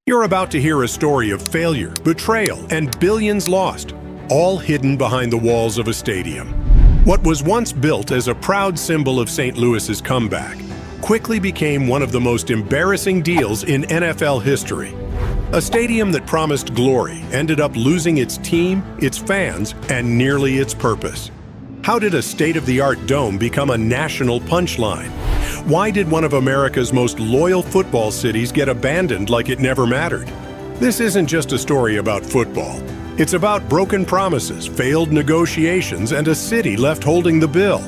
You're about to hear a story of failure, betrayal, and billions lost, all hidden behind the walls of a stadium. What was once built as a proud symbol of St. Louis's comeback quickly became one of the most embarrassing deals in NFL history. A stadium that promised glory ended up losing its team, its fans, and nearly its purpose. How did a state-of-the-art dome become a national punchline? Why did one of America's most loyal football cities get abandoned like it never mattered? This isn't just a story about football. It's about broken promises, failed negotiations, and a city left holding the bill.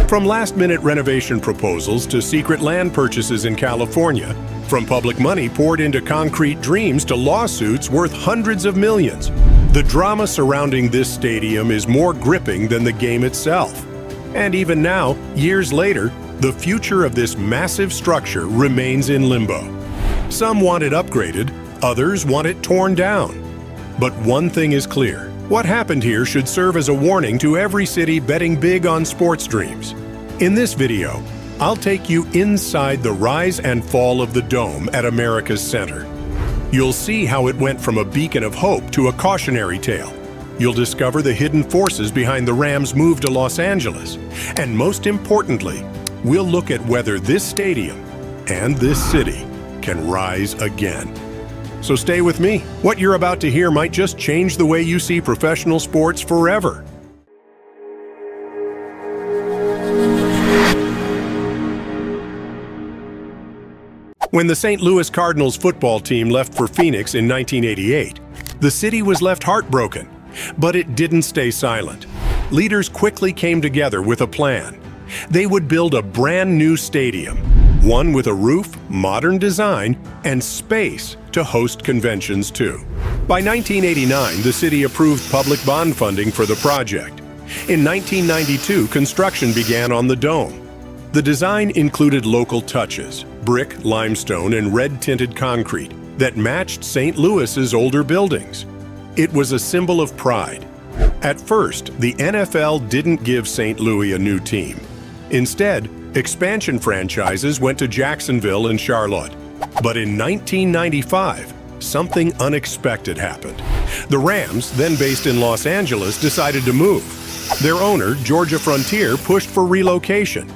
From last-minute renovation proposals to secret land purchases in California, from public money poured into concrete dreams to lawsuits worth hundreds of millions, the drama surrounding this stadium is more gripping than the game itself. And even now, years later, the future of this massive structure remains in limbo. Some want it upgraded, others want it torn down. But one thing is clear. What happened here should serve as a warning to every city betting big on sports dreams. In this video, I'll take you inside the rise and fall of the dome at America's center. You'll see how it went from a beacon of hope to a cautionary tale. You'll discover the hidden forces behind the Rams' move to Los Angeles. And most importantly, we'll look at whether this stadium and this city can rise again. So stay with me. What you're about to hear might just change the way you see professional sports forever. When the St. Louis Cardinals football team left for Phoenix in 1988, the city was left heartbroken. But it didn't stay silent. Leaders quickly came together with a plan. They would build a brand new stadium, one with a roof, modern design, and space to host conventions too. By 1989, the city approved public bond funding for the project. In 1992, construction began on the dome. The design included local touches, brick, limestone, and red-tinted concrete that matched St. Louis's older buildings. It was a symbol of pride. At first, the NFL didn't give St. Louis a new team. Instead, expansion franchises went to Jacksonville and Charlotte. But in 1995, something unexpected happened. The Rams, then based in Los Angeles, decided to move. Their owner, Georgia Frontier, pushed for relocation.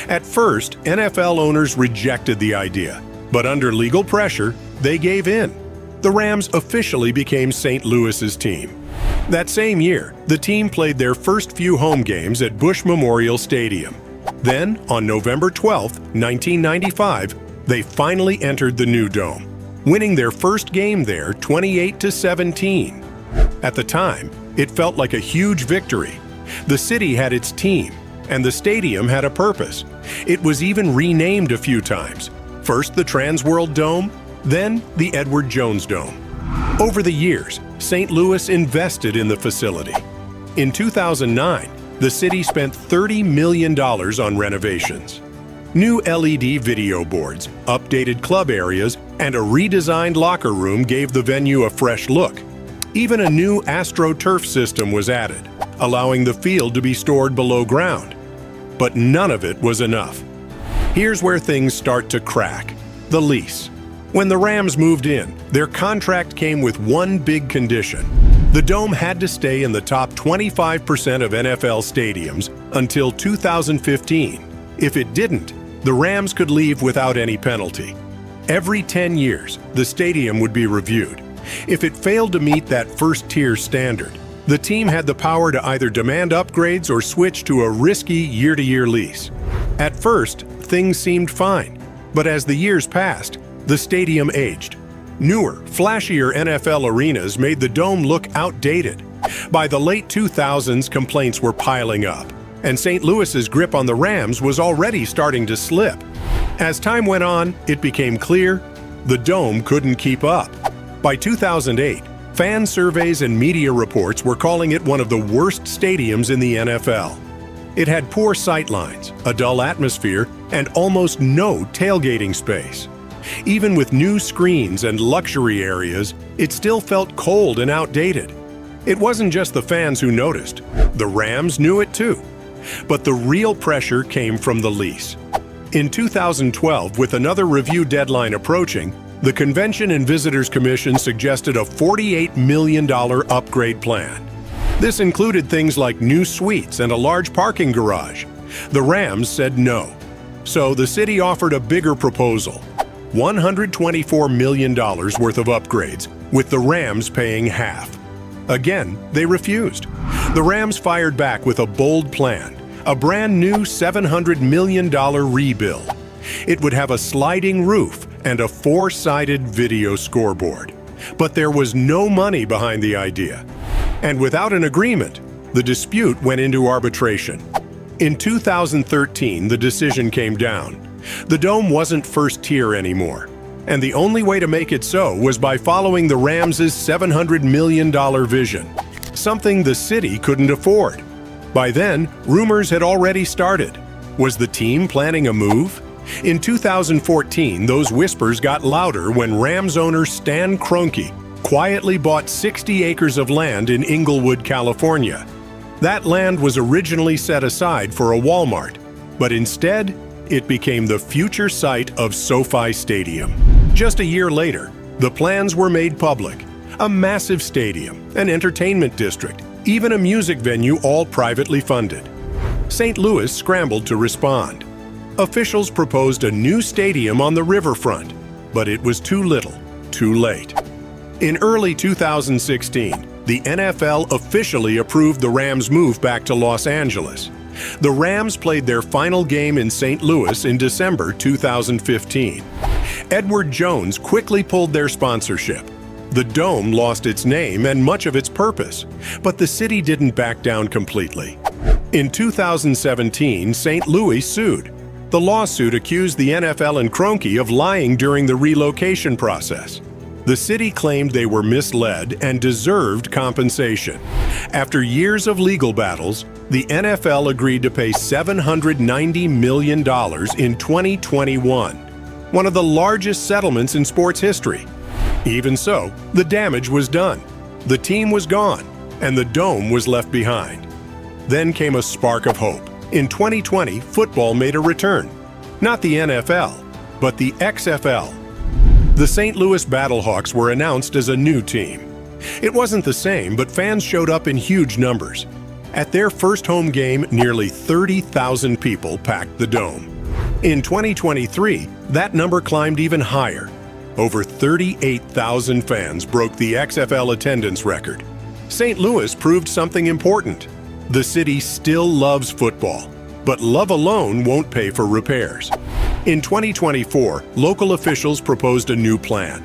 At first, NFL owners rejected the idea, but under legal pressure, they gave in. The Rams officially became St. Louis's team. That same year, the team played their first few home games at Bush Memorial Stadium. Then, on November 12, 1995, they finally entered the new dome, winning their first game there 28-17. At the time, it felt like a huge victory. The city had its team, and the stadium had a purpose. It was even renamed a few times. First the Trans World Dome, then the Edward Jones Dome. Over the years, St. Louis invested in the facility. In 2009, the city spent $30 million on renovations. New LED video boards, updated club areas, and a redesigned locker room gave the venue a fresh look. Even a new AstroTurf system was added, allowing the field to be stored below ground. But none of it was enough. Here's where things start to crack: the lease. When the Rams moved in, their contract came with one big condition. The dome had to stay in the top 25% of NFL stadiums until 2015. If it didn't, the Rams could leave without any penalty. Every 10 years, the stadium would be reviewed. If it failed to meet that first-tier standard, the team had the power to either demand upgrades or switch to a risky year-to-year lease. At first, things seemed fine, but as the years passed, the stadium aged. Newer, flashier NFL arenas made the dome look outdated. By the late 2000s, complaints were piling up, and St. Louis's grip on the Rams was already starting to slip. As time went on, it became clear the dome couldn't keep up. By 2008, fan surveys and media reports were calling it one of the worst stadiums in the NFL. It had poor sightlines, a dull atmosphere, and almost no tailgating space. Even with new screens and luxury areas, it still felt cold and outdated. It wasn't just the fans who noticed. The Rams knew it too. But the real pressure came from the lease. In 2012, with another review deadline approaching, The Convention and Visitors Commission suggested a $48 million upgrade plan. This included things like new suites and a large parking garage. The Rams said no. So the city offered a bigger proposal, $124 million worth of upgrades, with the Rams paying half. Again, they refused. The Rams fired back with a bold plan, a brand new $700 million rebuild. It would have a sliding roof and a 4-sided video scoreboard. But there was no money behind the idea. And without an agreement, the dispute went into arbitration. In 2013, the decision came down. The dome wasn't first tier anymore, and the only way to make it so was by following the Rams' $700 million vision, something the city couldn't afford. By then, rumors had already started. Was the team planning a move? In 2014, those whispers got louder when Rams owner Stan Kroenke quietly bought 60 acres of land in Inglewood, California. That land was originally set aside for a Walmart, but instead, it became the future site of SoFi Stadium. Just a year later, the plans were made public. A massive stadium, an entertainment district, even a music venue, all privately funded. St. Louis scrambled to respond. Officials proposed a new stadium on the riverfront, but it was too little, too late. In early 2016, the NFL officially approved the Rams' move back to Los Angeles. The Rams played their final game in St. Louis in December 2015. Edward Jones quickly pulled their sponsorship. The Dome lost its name and much of its purpose, but the city didn't back down completely. In 2017, St. Louis sued. The lawsuit accused the NFL and Kroenke of lying during the relocation process. The city claimed they were misled and deserved compensation. After years of legal battles, the NFL agreed to pay $790 million in 2021, one of the largest settlements in sports history. Even so, the damage was done. The team was gone, and the Dome was left behind. Then came a spark of hope. In 2020, football made a return. Not the NFL, but the XFL. The St. Louis Battlehawks were announced as a new team. It wasn't the same, but fans showed up in huge numbers. At their first home game, nearly 30,000 people packed the Dome. In 2023, that number climbed even higher. Over 38,000 fans broke the XFL attendance record. St. Louis proved something important. The city still loves football, but love alone won't pay for repairs. In 2024, local officials proposed a new plan,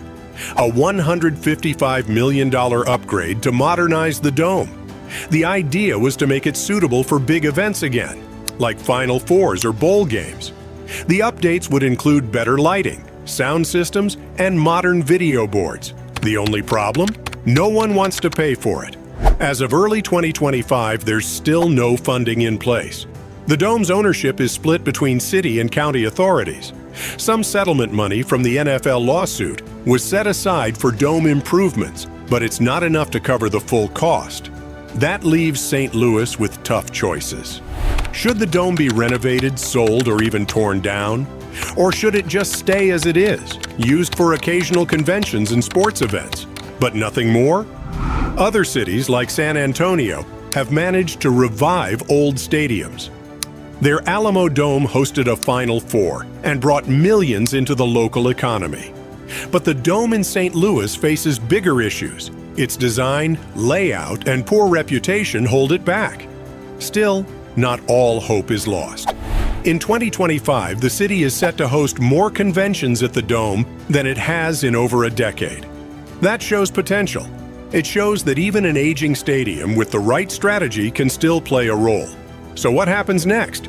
a $155 million upgrade to modernize the Dome. The idea was to make it suitable for big events again, like Final Fours or bowl games. The updates would include better lighting, sound systems, and modern video boards. The only problem? No one wants to pay for it. As of early 2025, there's still no funding in place. The Dome's ownership is split between city and county authorities. Some settlement money from the NFL lawsuit was set aside for Dome improvements, but it's not enough to cover the full cost. That leaves St. Louis with tough choices. Should the Dome be renovated, sold, or even torn down? Or should it just stay as it is, used for occasional conventions and sports events, but nothing more? Other cities, like San Antonio, have managed to revive old stadiums. Their Alamo Dome hosted a Final Four and brought millions into the local economy. But the Dome in St. Louis faces bigger issues. Its design, layout, and poor reputation hold it back. Still, not all hope is lost. In 2025, the city is set to host more conventions at the Dome than it has in over a decade. That shows potential. It shows that even an aging stadium with the right strategy can still play a role. So what happens next?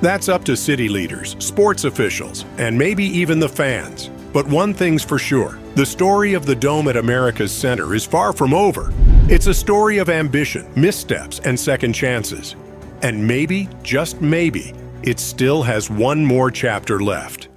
That's up to city leaders, sports officials, and maybe even the fans. But one thing's for sure, the story of the Dome at America's Center is far from over. It's a story of ambition, missteps, and second chances. And maybe, just maybe, it still has one more chapter left.